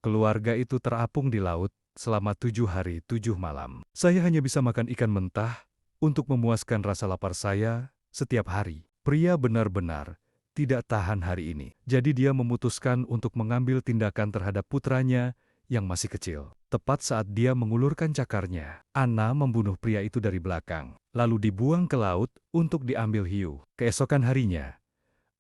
Keluarga itu terapung di laut selama 7 hari 7 malam. Saya hanya bisa makan ikan mentah untuk memuaskan rasa lapar saya setiap hari. Pria benar-benar tidak tahan hari ini. Jadi dia memutuskan untuk mengambil tindakan terhadap putranya yang masih kecil. Tepat saat dia mengulurkan cakarnya, Anna membunuh pria itu dari belakang, lalu dibuang ke laut untuk diambil hiu. Keesokan harinya,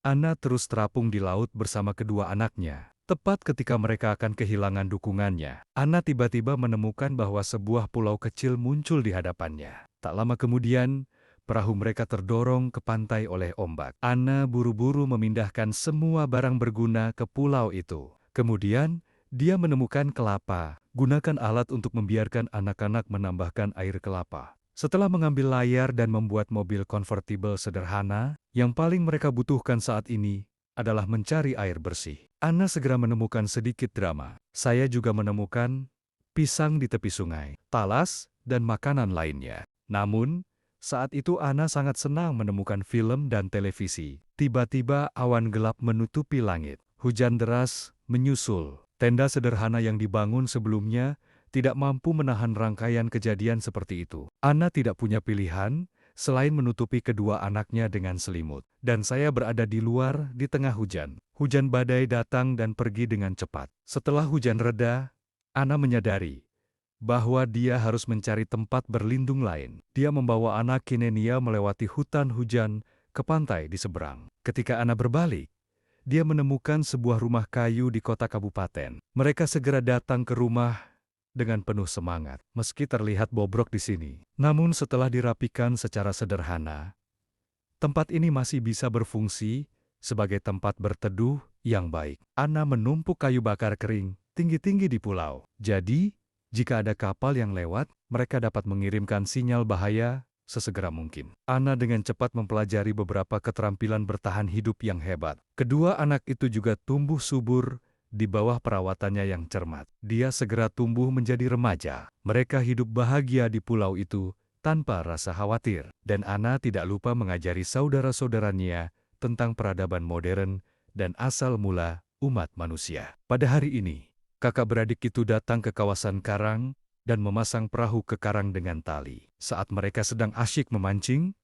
Anna terus terapung di laut bersama kedua anaknya. Tepat ketika mereka akan kehilangan dukungannya, Anna tiba-tiba menemukan bahwa sebuah pulau kecil muncul di hadapannya. Tak lama kemudian, perahu mereka terdorong ke pantai oleh ombak. Anna buru-buru memindahkan semua barang berguna ke pulau itu. Kemudian, dia menemukan kelapa. Gunakan alat untuk membiarkan anak-anak menambahkan air kelapa. Setelah mengambil layar dan membuat mobil konvertibel sederhana, yang paling mereka butuhkan saat ini adalah mencari air bersih. Anna segera menemukan sedikit drama. Saya juga menemukan pisang di tepi sungai, talas, dan makanan lainnya. Namun, saat itu Anna sangat senang menemukan film dan televisi. Tiba-tiba awan gelap menutupi langit. Hujan deras menyusul. Tenda sederhana yang dibangun sebelumnya tidak mampu menahan rangkaian kejadian seperti itu. Anna tidak punya pilihan selain menutupi kedua anaknya dengan selimut. Dan saya berada di luar di tengah hujan. Hujan badai datang dan pergi dengan cepat. Setelah hujan reda, Anna menyadari bahwa dia harus mencari tempat berlindung lain. Dia membawa anak Kinenia melewati hutan hujan ke pantai di seberang. Ketika Anna berbalik, dia menemukan sebuah rumah kayu di kota kabupaten. Mereka segera datang ke rumah dengan penuh semangat, meski terlihat bobrok di sini. Namun setelah dirapikan secara sederhana, tempat ini masih bisa berfungsi sebagai tempat berteduh yang baik. Anna menumpuk kayu bakar kering tinggi-tinggi di pulau. Jadi, jika ada kapal yang lewat, mereka dapat mengirimkan sinyal bahaya sesegera mungkin. Anna dengan cepat mempelajari beberapa keterampilan bertahan hidup yang hebat. Kedua anak itu juga tumbuh subur di bawah perawatannya yang cermat. Dia segera tumbuh menjadi remaja. Mereka hidup bahagia di pulau itu tanpa rasa khawatir. Dan Anna tidak lupa mengajari saudara-saudaranya tentang peradaban modern dan asal mula umat manusia. Pada hari ini, kakak beradik itu datang ke kawasan karang dan memasang perahu ke karang dengan tali. Saat mereka sedang asyik memancing,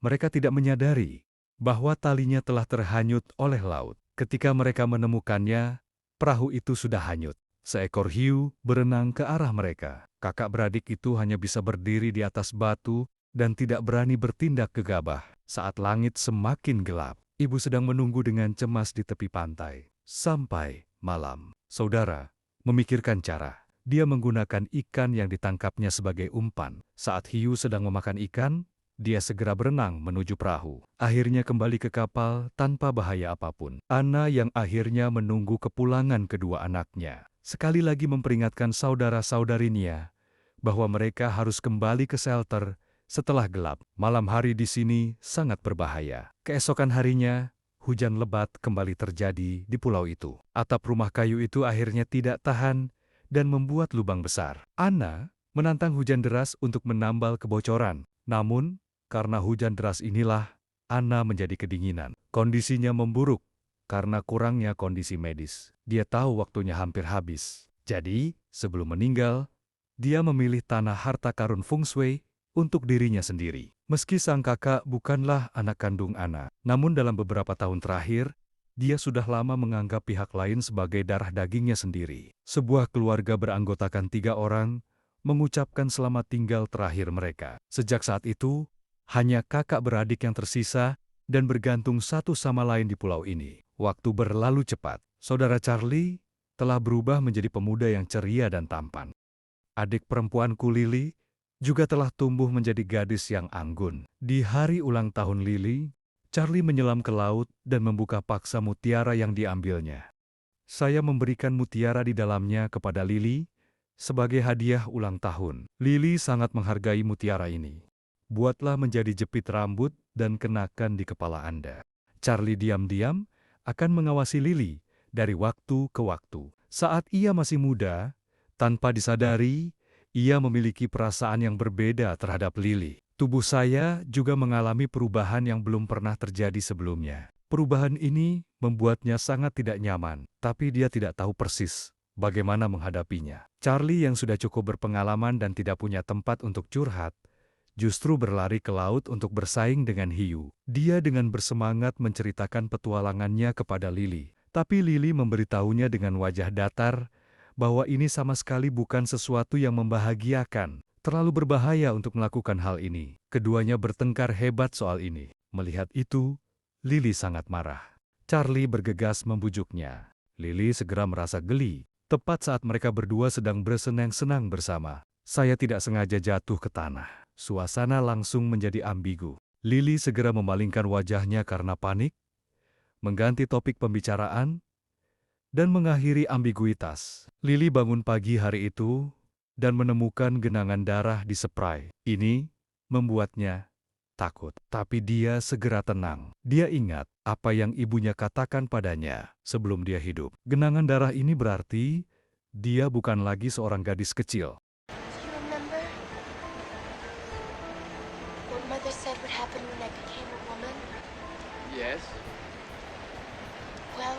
mereka tidak menyadari bahwa talinya telah terhanyut oleh laut. Ketika mereka menemukannya, perahu itu sudah hanyut. Seekor hiu berenang ke arah mereka. Kakak beradik itu hanya bisa berdiri di atas batu dan tidak berani bertindak gegabah. Saat langit semakin gelap, ibu sedang menunggu dengan cemas di tepi pantai. Sampai malam, saudara memikirkan cara. Dia menggunakan ikan yang ditangkapnya sebagai umpan. Saat hiu sedang memakan ikan, dia segera berenang menuju perahu. Akhirnya kembali ke kapal tanpa bahaya apapun. Anna yang akhirnya menunggu kepulangan kedua anaknya, sekali lagi memperingatkan saudara-saudarinya bahwa mereka harus kembali ke shelter setelah gelap. Malam hari di sini sangat berbahaya. Keesokan harinya, hujan lebat kembali terjadi di pulau itu. Atap rumah kayu itu akhirnya tidak tahan dan membuat lubang besar. Anna menantang hujan deras untuk menambal kebocoran. Namun, karena hujan deras inilah, Anna menjadi kedinginan. Kondisinya memburuk karena kurangnya kondisi medis. Dia tahu waktunya hampir habis. Jadi, sebelum meninggal, dia memilih tanah harta karun feng shui untuk dirinya sendiri. Meski sang kakak bukanlah anak kandung Anna, namun dalam beberapa tahun terakhir, dia sudah lama menganggap pihak lain sebagai darah dagingnya sendiri. Sebuah keluarga beranggotakan 3 orang mengucapkan selamat tinggal terakhir mereka. Sejak saat itu, hanya kakak beradik yang tersisa dan bergantung satu sama lain di pulau ini. Waktu berlalu cepat. Saudara Charlie telah berubah menjadi pemuda yang ceria dan tampan. Adik perempuanku Lily juga telah tumbuh menjadi gadis yang anggun. Di hari ulang tahun Lily, Charlie menyelam ke laut dan membuka paksa mutiara yang diambilnya. Saya memberikan mutiara di dalamnya kepada Lily sebagai hadiah ulang tahun. Lily sangat menghargai mutiara ini. Buatlah menjadi jepit rambut dan kenakan di kepala Anda. Charlie diam-diam akan mengawasi Lily dari waktu ke waktu. Saat ia masih muda, tanpa disadari, ia memiliki perasaan yang berbeda terhadap Lily. Tubuh saya juga mengalami perubahan yang belum pernah terjadi sebelumnya. Perubahan ini membuatnya sangat tidak nyaman, tapi dia tidak tahu persis bagaimana menghadapinya. Charlie yang sudah cukup berpengalaman dan tidak punya tempat untuk curhat, justru berlari ke laut untuk bersaing dengan hiu. Dia dengan bersemangat menceritakan petualangannya kepada Lily. Tapi Lily memberitahunya dengan wajah datar bahwa ini sama sekali bukan sesuatu yang membahagiakan. Terlalu berbahaya untuk melakukan hal ini. Keduanya bertengkar hebat soal ini. Melihat itu, Lily sangat marah. Charlie bergegas membujuknya. Lily segera merasa geli. Tepat saat mereka berdua sedang bersenang-senang bersama, saya tidak sengaja jatuh ke tanah. Suasana langsung menjadi ambigu. Lily segera memalingkan wajahnya karena panik, mengganti topik pembicaraan, dan mengakhiri ambiguitas. Lily bangun pagi hari itu dan menemukan genangan darah di spray. Ini membuatnya takut. Tapi dia segera tenang. Dia ingat apa yang ibunya katakan padanya sebelum dia hidup. Genangan darah ini berarti dia bukan lagi seorang gadis kecil. Do you remember what Mother said would happen when I became a woman? Yes. Well,